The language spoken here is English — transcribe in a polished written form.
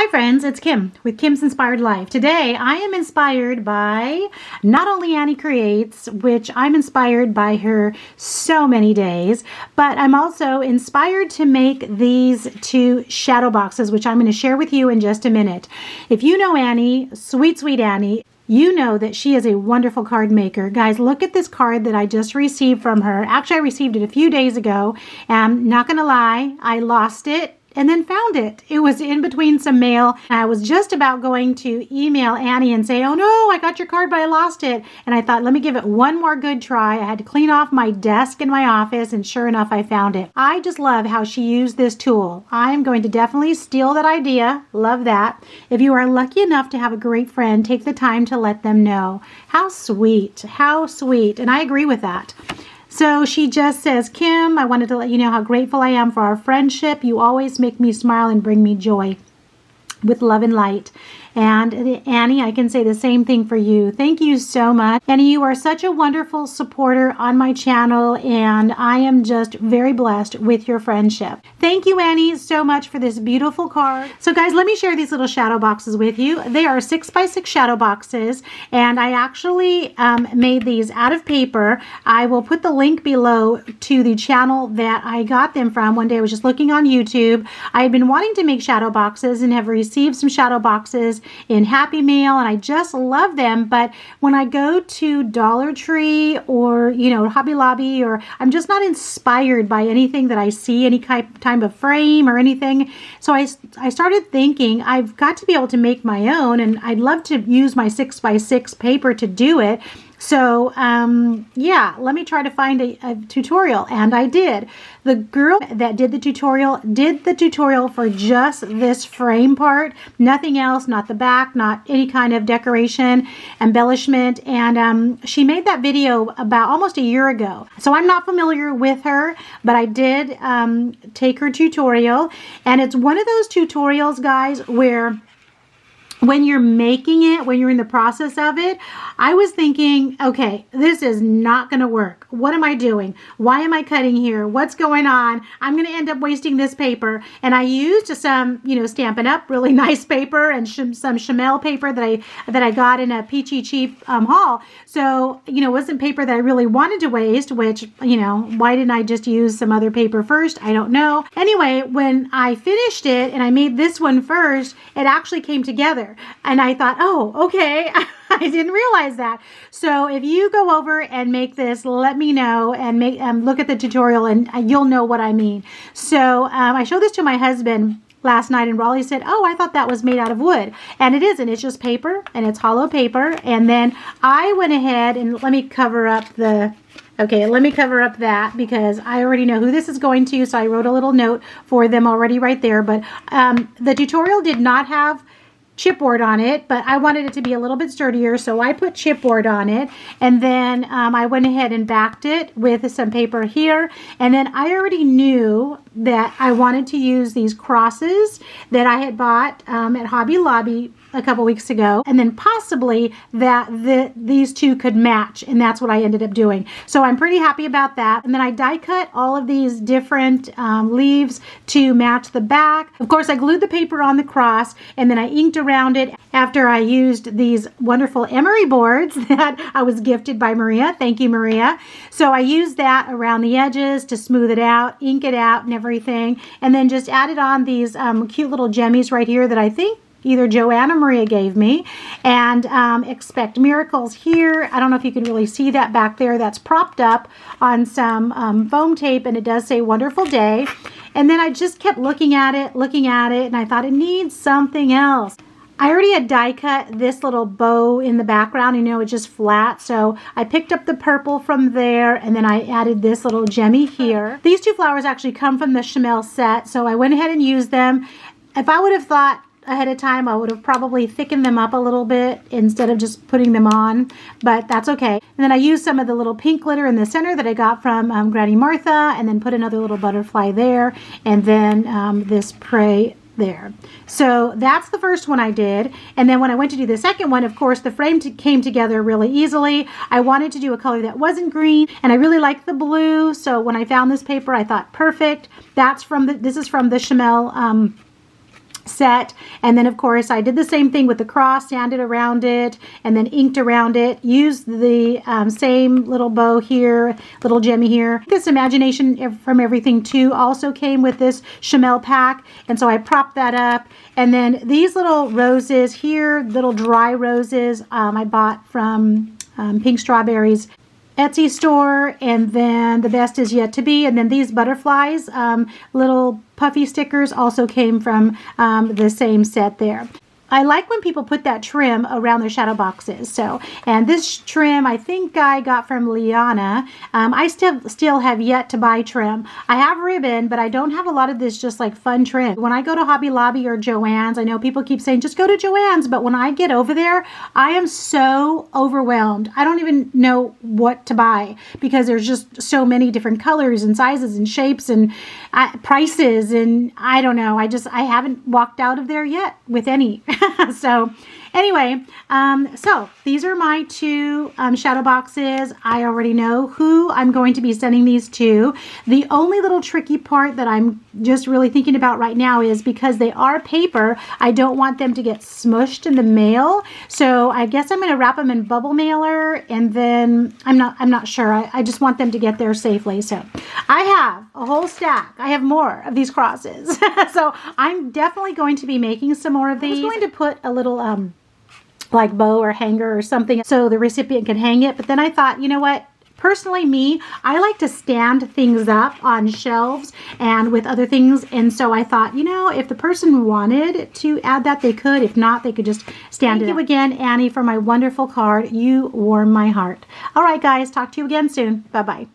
Hi friends, it's Kim with Kim's Inspired Life. Today I am inspired by not only Annie Creates, which I'm inspired by her so many days, but I'm also inspired to make these two shadow boxes, which I'm going to share with you in just a minute. If you know Annie, sweet Annie, you know that she is a wonderful card maker. Guys, look at this card that I just received from her. Actually, I received it a few days ago, and not gonna lie, I lost it and then found it. It was in between some mail. I was just about going to email Annie and say, oh no, I got your card, but I lost it. And I thought, let me give it one more good try. I had to clean off my desk in my office, and sure enough, I found it. I just love how she used this tool. I'm going to definitely steal that idea. Love that. If you are lucky enough to have a great friend, take the time to let them know. How sweet, how sweet. And I agree with that. So she just says, Kim, I wanted to let you know how grateful I am for our friendship. You always make me smile and bring me joy. With love and light. And Annie, I can say the same thing for you. Thank you so much. Annie, you are such a wonderful supporter on my channel, and I am just very blessed with your friendship. Thank you, Annie, so much for this beautiful card. So guys, let me share these little shadow boxes with you. They are 6x6 shadow boxes, and I actually made these out of paper. I will put the link below to the channel that I got them from. One day I was just looking on YouTube. I had been wanting to make shadow boxes and have received some shadow boxes in Happy Meal, and I just love them. But when I go to Dollar Tree or, you know, Hobby Lobby, or I'm just not inspired by anything that I see, any type of frame or anything. So I started thinking I've got to be able to make my own, and I'd love to use my 6x6 paper to do it. So, yeah, let me try to find a tutorial, and I did. The girl that did the tutorial for just this frame part, nothing else, not the back, not any kind of decoration, embellishment, and she made that video about almost a year ago. So I'm not familiar with her, but I did take her tutorial, and it's one of those tutorials, guys, where when you're making it, when you're in the process of it, I was thinking, okay, this is not going to work. What am I doing? Why am I cutting here? What's going on? I'm going to end up wasting this paper. And I used some, you know, Stampin' Up! Really nice paper and some Chamel paper that I got in a peachy cheap haul. So, you know, it wasn't paper that I really wanted to waste, which, you know, why didn't I just use some other paper first? I don't know. Anyway, when I finished it and I made this one first, it actually came together. And I thought, oh, okay, I didn't realize that. So if you go over and make this, let me know and make look at the tutorial, and you'll know what I mean. So I showed this to my husband last night, and Raleigh said, oh, I thought that was made out of wood. And it isn't. It's just paper, and it's hollow paper. And then I went ahead and let me cover up the... Okay, let me cover up that because I already know who this is going to, so I wrote a little note for them already right there. But the tutorial did not have chipboard on it, but I wanted it to be a little bit sturdier, so I put chipboard on it, and then I went ahead and backed it with some paper here, and then I already knew that I wanted to use these crosses that I had bought at Hobby Lobby a couple weeks ago, and then possibly that these two could match, and that's what I ended up doing. So I'm pretty happy about that. And then I die cut all of these different leaves to match the back. Of course, I glued the paper on the cross, and then I inked around it after I used these wonderful emery boards that I was gifted by Maria. Thank you, Maria. So I used that around the edges to smooth it out, ink it out and everything, and then just added on these cute little gemmies right here that I think either Joanne or Maria gave me, and Expect Miracles here. I don't know if you can really see that back there. That's propped up on some foam tape, and it does say Wonderful Day. And then I just kept looking at it, and I thought it needs something else. I already had die cut this little bow in the background, you know, it's just flat. So I picked up the purple from there, and then I added this little gemmy here. These two flowers actually come from the Chamel set, so I went ahead and used them. If I would have thought ahead of time, I would have probably thickened them up a little bit instead of just putting them on, but that's okay. And then I used some of the little pink glitter in the center that I got from Granny Martha, and then put another little butterfly there, and then this prey there. So that's the first one I did. And then when I went to do the second one, of course, the frame came together really easily. I wanted to do a color that wasn't green, and I really liked the blue. So when I found this paper, I thought perfect. This is from the Chamel set. And then of course I did the same thing with the cross, sanded around it and then inked around it. Used the same little bow here, little gemmy here. This Imagination from Everything too also came with this Chamel pack, and so I propped that up. And then these little roses here, little dry roses, I bought from Pink Strawberries Etsy store, and then The Best Is Yet to Be. And then these butterflies, little puffy stickers, also came from the same set there. I like when people put that trim around their shadow boxes. So, and this trim I think I got from Liana. I still have yet to buy trim. I have ribbon, but I don't have a lot of this just like fun trim. When I go to Hobby Lobby or Joann's, I know people keep saying just go to Joann's, but when I get over there, I am so overwhelmed. I don't even know what to buy because there's just so many different colors and sizes and shapes and prices, and I don't know. I haven't walked out of there yet with any. So anyway, so these are my two shadow boxes. I already know who I'm going to be sending these to. The only little tricky part that I'm just really thinking about right now is because they are paper, I don't want them to get smushed in the mail. So I guess I'm going to wrap them in bubble mailer, and then I'm not sure. I just want them to get there safely. So I have a whole stack. I have more of these crosses. So I'm definitely going to be making some more of these. I'm going to put a little like bow or hanger or something so the recipient can hang it. But then I thought, you know what? Personally, me, I like to stand things up on shelves and with other things. And so I thought, you know, if the person wanted to add that, they could. If not, they could just stand it up. Thank you again, Annie, for my wonderful card. You warm my heart. All right, guys, talk to you again soon. Bye-bye.